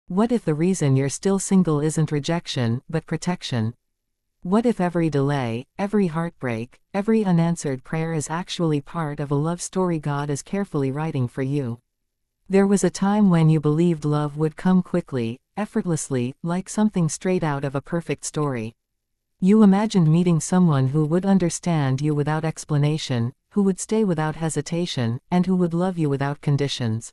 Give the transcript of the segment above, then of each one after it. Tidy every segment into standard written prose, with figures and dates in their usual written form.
What if the reason you're still single isn't rejection, but protection? What if every delay, every heartbreak, every unanswered prayer is actually part of a love story God is carefully writing for you? There was a time when you believed love would come quickly, effortlessly, like something straight out of a perfect story. You imagined meeting someone who would understand you without explanation, who would stay without hesitation, and who would love you without conditions.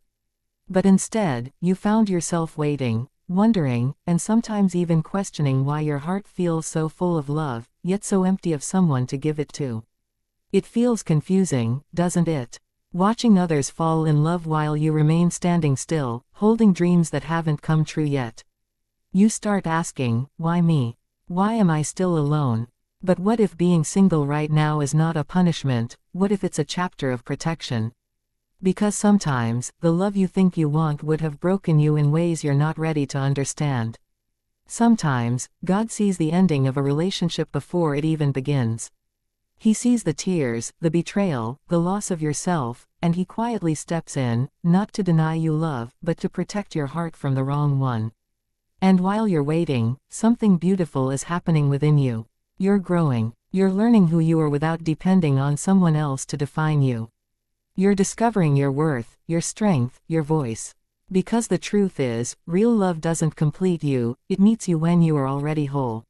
But instead, you found yourself waiting, wondering, and sometimes even questioning why your heart feels so full of love, yet so empty of someone to give it to. It feels confusing, doesn't it? Watching others fall in love while you remain standing still, holding dreams that haven't come true yet. You start asking, why me? Why am I still alone? But what if being single right now is not a punishment? What if it's a chapter of protection? Because sometimes, the love you think you want would have broken you in ways you're not ready to understand. Sometimes, God sees the ending of a relationship before it even begins. He sees the tears, the betrayal, the loss of yourself, and He quietly steps in, not to deny you love, but to protect your heart from the wrong one. And while you're waiting, something beautiful is happening within you. You're growing. You're learning who you are without depending on someone else to define you. You're discovering your worth, your strength, your voice. Because the truth is, real love doesn't complete you, it meets you when you are already whole.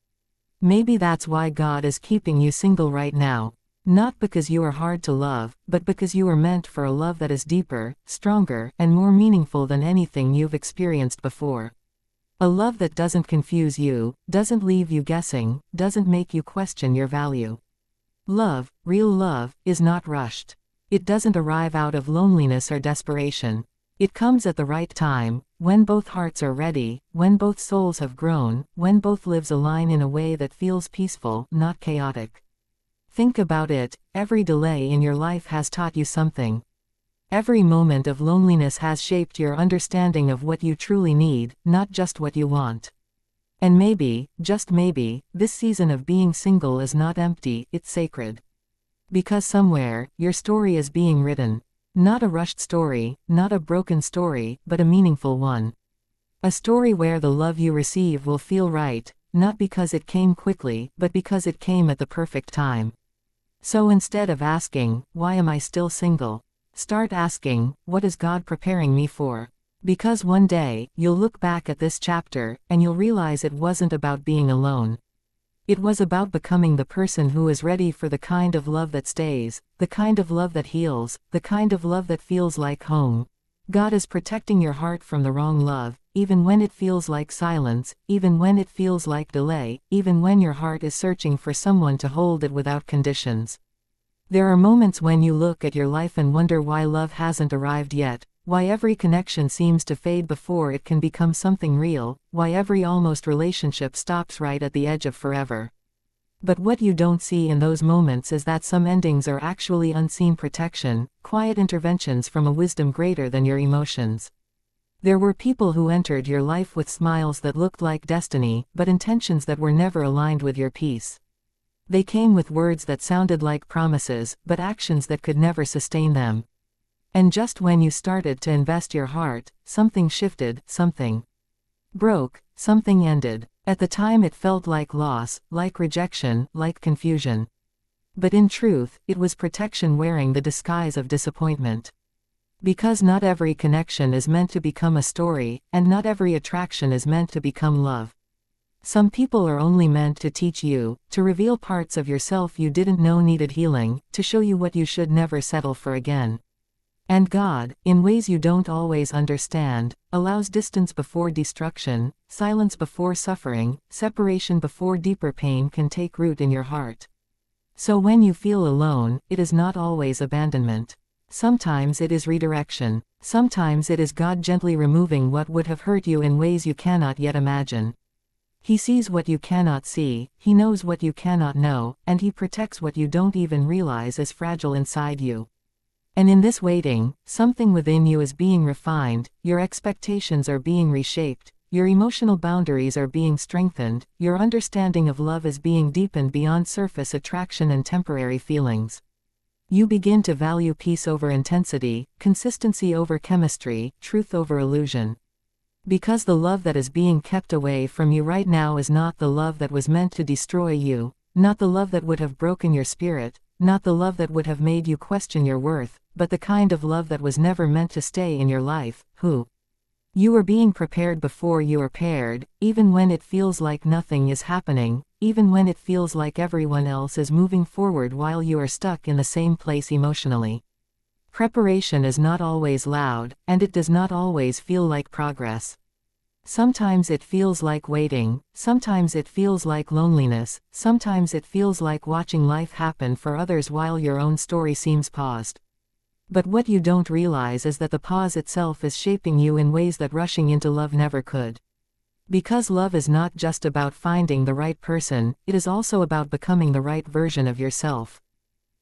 Maybe that's why God is keeping you single right now. Not because you are hard to love, but because you are meant for a love that is deeper, stronger, and more meaningful than anything you've experienced before. A love that doesn't confuse you, doesn't leave you guessing, doesn't make you question your value. Love, real love, is not rushed. It doesn't arrive out of loneliness or desperation. It comes at the right time, when both hearts are ready, when both souls have grown, when both lives align in a way that feels peaceful, not chaotic. Think about it, every delay in your life has taught you something. Every moment of loneliness has shaped your understanding of what you truly need, not just what you want. And maybe, just maybe, this season of being single is not empty, it's sacred. Because somewhere, your story is being written. Not a rushed story, not a broken story, but a meaningful one. A story where the love you receive will feel right, not because it came quickly, but because it came at the perfect time. So instead of asking, why am I still single? Start asking, what is God preparing me for? Because one day, you'll look back at this chapter, and you'll realize it wasn't about being alone. It was about becoming the person who is ready for the kind of love that stays, the kind of love that heals, the kind of love that feels like home. God is protecting your heart from the wrong love, even when it feels like silence, even when it feels like delay, even when your heart is searching for someone to hold it without conditions. There are moments when you look at your life and wonder why love hasn't arrived yet, why every connection seems to fade before it can become something real, why every almost relationship stops right at the edge of forever. But what you don't see in those moments is that some endings are actually unseen protection, quiet interventions from a wisdom greater than your emotions. There were people who entered your life with smiles that looked like destiny, but intentions that were never aligned with your peace. They came with words that sounded like promises, but actions that could never sustain them. And just when you started to invest your heart, something shifted, something broke, something ended. At the time it felt like loss, like rejection, like confusion. But in truth, it was protection wearing the disguise of disappointment. Because not every connection is meant to become a story, and not every attraction is meant to become love. Some people are only meant to teach you, to reveal parts of yourself you didn't know needed healing, to show you what you should never settle for again. And God, in ways you don't always understand, allows distance before destruction, silence before suffering, separation before deeper pain can take root in your heart. So when you feel alone, it is not always abandonment. Sometimes it is redirection. Sometimes it is God gently removing what would have hurt you in ways you cannot yet imagine. He sees what you cannot see, He knows what you cannot know, and He protects what you don't even realize is fragile inside you. And in this waiting, something within you is being refined, your expectations are being reshaped, your emotional boundaries are being strengthened, your understanding of love is being deepened beyond surface attraction and temporary feelings. You begin to value peace over intensity, consistency over chemistry, truth over illusion. Because the love that is being kept away from you right now is not the love that was meant to destroy you, not the love that would have broken your spirit, not the love that would have made you question your worth, but the kind of love that was never meant to stay in your life, who you were being prepared before you were paired, even when it feels like nothing is happening, even when it feels like everyone else is moving forward while you are stuck in the same place emotionally. Preparation is not always loud, and it does not always feel like progress. Sometimes it feels like waiting, sometimes it feels like loneliness, sometimes it feels like watching life happen for others while your own story seems paused. But what you don't realize is that the pause itself is shaping you in ways that rushing into love never could. Because love is not just about finding the right person, it is also about becoming the right version of yourself.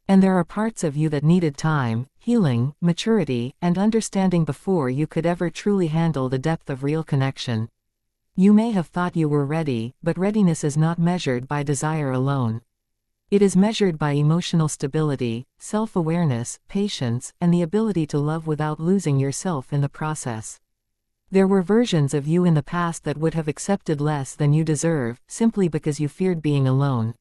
And there are parts of you that needed time, healing, maturity, and understanding before you could ever truly handle the depth of real connection. You may have thought you were ready, but readiness is not measured by desire alone. It is measured by emotional stability, self-awareness, patience, and the ability to love without losing yourself in the process. There were versions of you in the past that would have accepted less than you deserve, simply because you feared being alone.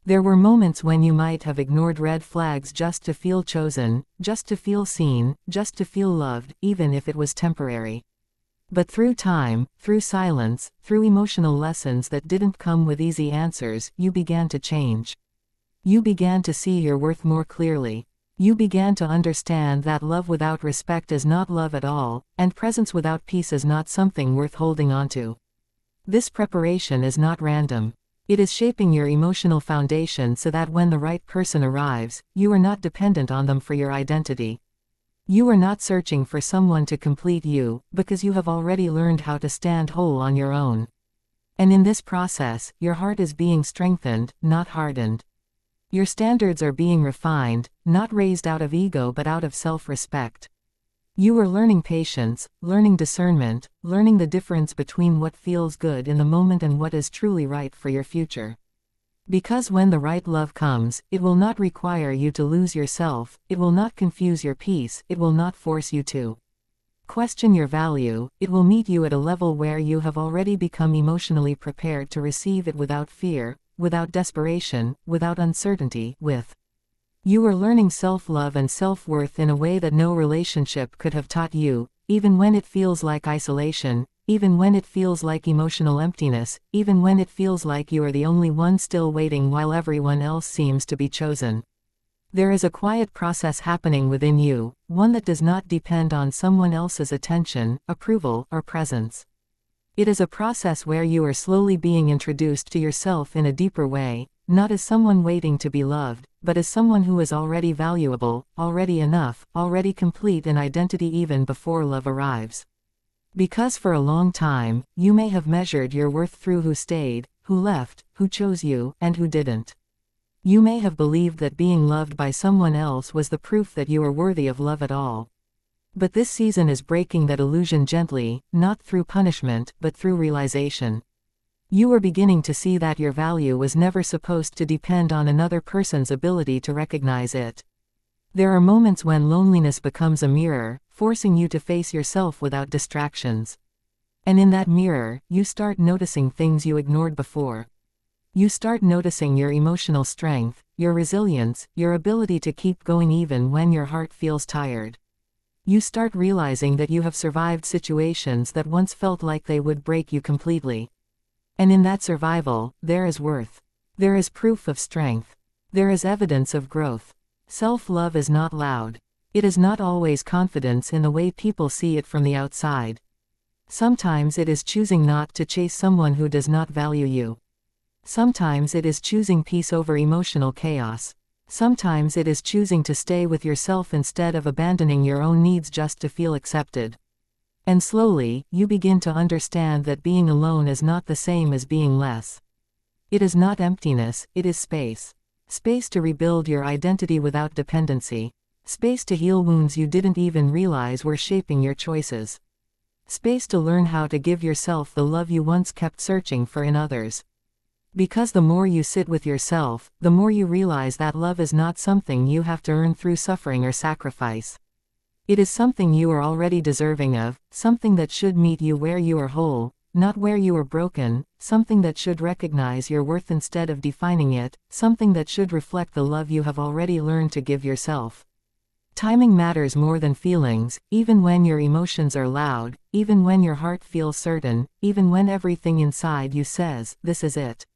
There were moments when you might have ignored red flags just to feel chosen, just to feel seen, just to feel loved, even if it was temporary. But through time, through silence, through emotional lessons that didn't come with easy answers, you began to change. You began to see your worth more clearly. You began to understand that love without respect is not love at all, and presence without peace is not something worth holding onto. This preparation is not random. It is shaping your emotional foundation so that when the right person arrives, you are not dependent on them for your identity. You are not searching for someone to complete you, because you have already learned how to stand whole on your own. And in this process, your heart is being strengthened, not hardened. Your standards are being refined, not raised out of ego but out of self-respect. You are learning patience, learning discernment, learning the difference between what feels good in the moment and what is truly right for your future. Because when the right love comes, it will not require you to lose yourself, it will not confuse your peace, it will not force you to question your value, it will meet you at a level where you have already become emotionally prepared to receive it without fear, without desperation, without uncertainty, with you are learning self-love and self-worth in a way that no relationship could have taught you, even when it feels like isolation, even when it feels like emotional emptiness, even when it feels like you are the only one still waiting while everyone else seems to be chosen. There is a quiet process happening within you, one that does not depend on someone else's attention, approval, or presence. It is a process where you are slowly being introduced to yourself in a deeper way, not as someone waiting to be loved, but as someone who is already valuable, already enough, already complete in identity even before love arrives. Because for a long time, you may have measured your worth through who stayed, who left, who chose you, and who didn't. You may have believed that being loved by someone else was the proof that you are worthy of love at all. But this season is breaking that illusion gently, not through punishment, but through realization. You are beginning to see that your value was never supposed to depend on another person's ability to recognize it. There are moments when loneliness becomes a mirror, forcing you to face yourself without distractions. And in that mirror, you start noticing things you ignored before. You start noticing your emotional strength, your resilience, your ability to keep going even when your heart feels tired. You start realizing that you have survived situations that once felt like they would break you completely. And in that survival, there is worth. There is proof of strength. There is evidence of growth. Self-love is not loud. It is not always confidence in the way people see it from the outside. Sometimes it is choosing not to chase someone who does not value you. Sometimes it is choosing peace over emotional chaos. Sometimes it is choosing to stay with yourself instead of abandoning your own needs just to feel accepted. And slowly, you begin to understand that being alone is not the same as being less. It is not emptiness, it is space. Space to rebuild your identity without dependency. Space to heal wounds you didn't even realize were shaping your choices. Space to learn how to give yourself the love you once kept searching for in others. Because the more you sit with yourself, the more you realize that love is not something you have to earn through suffering or sacrifice. It is something you are already deserving of, something that should meet you where you are whole, not where you are broken, something that should recognize your worth instead of defining it, something that should reflect the love you have already learned to give yourself. Timing matters more than feelings, even when your emotions are loud, even when your heart feels certain, even when everything inside you says, "This is it."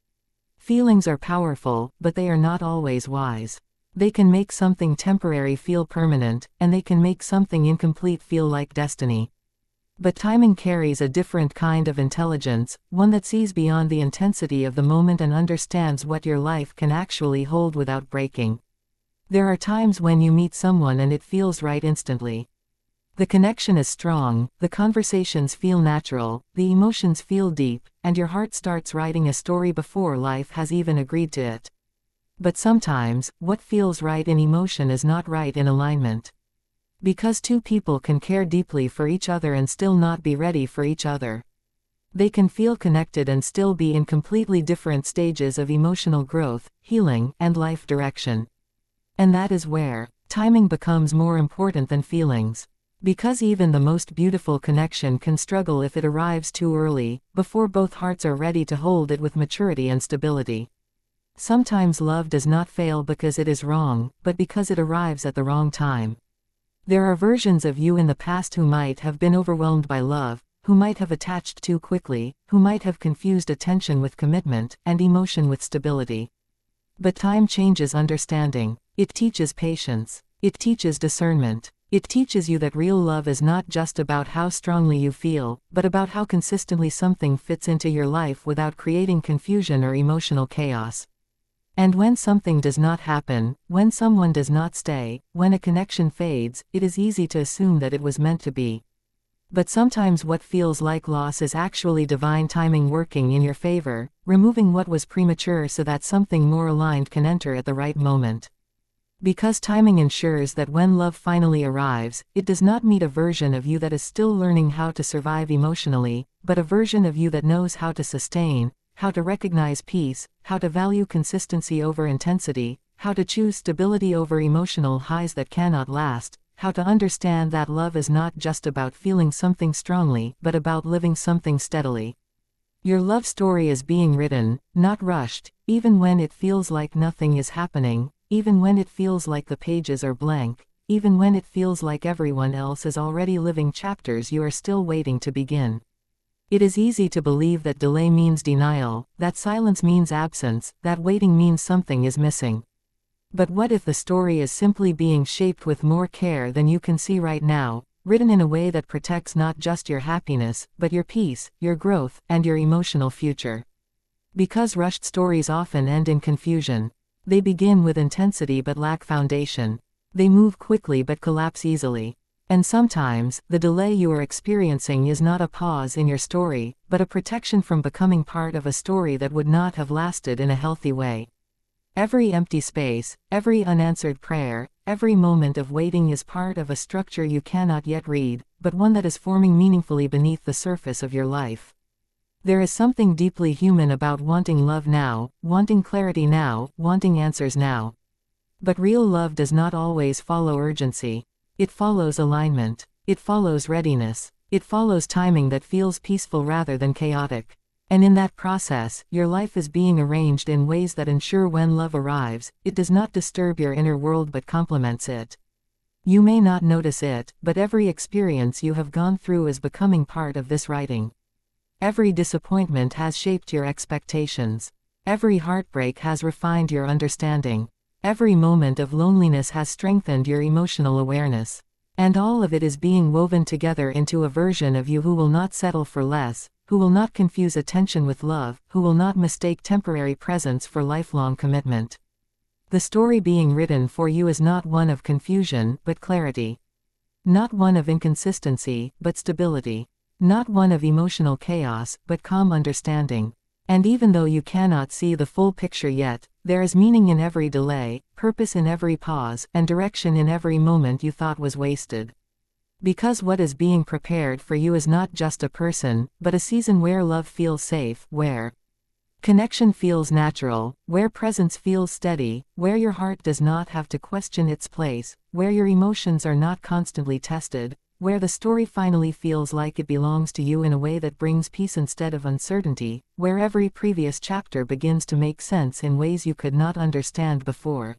Feelings are powerful, but they are not always wise. They can make something temporary feel permanent, and they can make something incomplete feel like destiny. But timing carries a different kind of intelligence, one that sees beyond the intensity of the moment and understands what your life can actually hold without breaking. There are times when you meet someone and it feels right instantly. The connection is strong, the conversations feel natural, the emotions feel deep, and your heart starts writing a story before life has even agreed to it. But sometimes, what feels right in emotion is not right in alignment. Because two people can care deeply for each other and still not be ready for each other. They can feel connected and still be in completely different stages of emotional growth, healing, and life direction. And that is where timing becomes more important than feelings. Because even the most beautiful connection can struggle if it arrives too early, before both hearts are ready to hold it with maturity and stability. Sometimes love does not fail because it is wrong, but because it arrives at the wrong time. There are versions of you in the past who might have been overwhelmed by love, who might have attached too quickly, who might have confused attention with commitment, and emotion with stability. But time changes understanding. It teaches patience. It teaches discernment. It teaches you that real love is not just about how strongly you feel, but about how consistently something fits into your life without creating confusion or emotional chaos. And when something does not happen, when someone does not stay, when a connection fades, it is easy to assume that it was meant to be. But sometimes what feels like loss is actually divine timing working in your favor, removing what was premature so that something more aligned can enter at the right moment. Because timing ensures that when love finally arrives, it does not meet a version of you that is still learning how to survive emotionally, but a version of you that knows how to sustain, how to recognize peace, how to value consistency over intensity, how to choose stability over emotional highs that cannot last, how to understand that love is not just about feeling something strongly, but about living something steadily. Your love story is being written, not rushed, even when it feels like nothing is happening, even when it feels like the pages are blank, even when it feels like everyone else is already living chapters you are still waiting to begin. It is easy to believe that delay means denial, that silence means absence, that waiting means something is missing. But what if the story is simply being shaped with more care than you can see right now, written in a way that protects not just your happiness, but your peace, your growth, and your emotional future? Because rushed stories often end in confusion. They begin with intensity but lack foundation. They move quickly but collapse easily. And sometimes, the delay you are experiencing is not a pause in your story, but a protection from becoming part of a story that would not have lasted in a healthy way. Every empty space, every unanswered prayer, every moment of waiting is part of a structure you cannot yet read, but one that is forming meaningfully beneath the surface of your life. There is something deeply human about wanting love now, wanting clarity now, wanting answers now. But real love does not always follow urgency. It follows alignment. It follows readiness. It follows timing that feels peaceful rather than chaotic. And in that process, your life is being arranged in ways that ensure when love arrives, it does not disturb your inner world but complements it. You may not notice it, but every experience you have gone through is becoming part of this writing. Every disappointment has shaped your expectations. Every heartbreak has refined your understanding. Every moment of loneliness has strengthened your emotional awareness. And all of it is being woven together into a version of you who will not settle for less, who will not confuse attention with love, who will not mistake temporary presence for lifelong commitment. The story being written for you is not one of confusion, but clarity. Not one of inconsistency, but stability. Not one of emotional chaos, but calm understanding. And even though you cannot see the full picture yet, there is meaning in every delay, purpose in every pause, and direction in every moment you thought was wasted. Because what is being prepared for you is not just a person, but a season where love feels safe, where Connection feels natural, where presence feels steady, where your heart does not have to question its place, where your emotions are not constantly tested, where the story finally feels like it belongs to you in a way that brings peace instead of uncertainty, where every previous chapter begins to make sense in ways you could not understand before.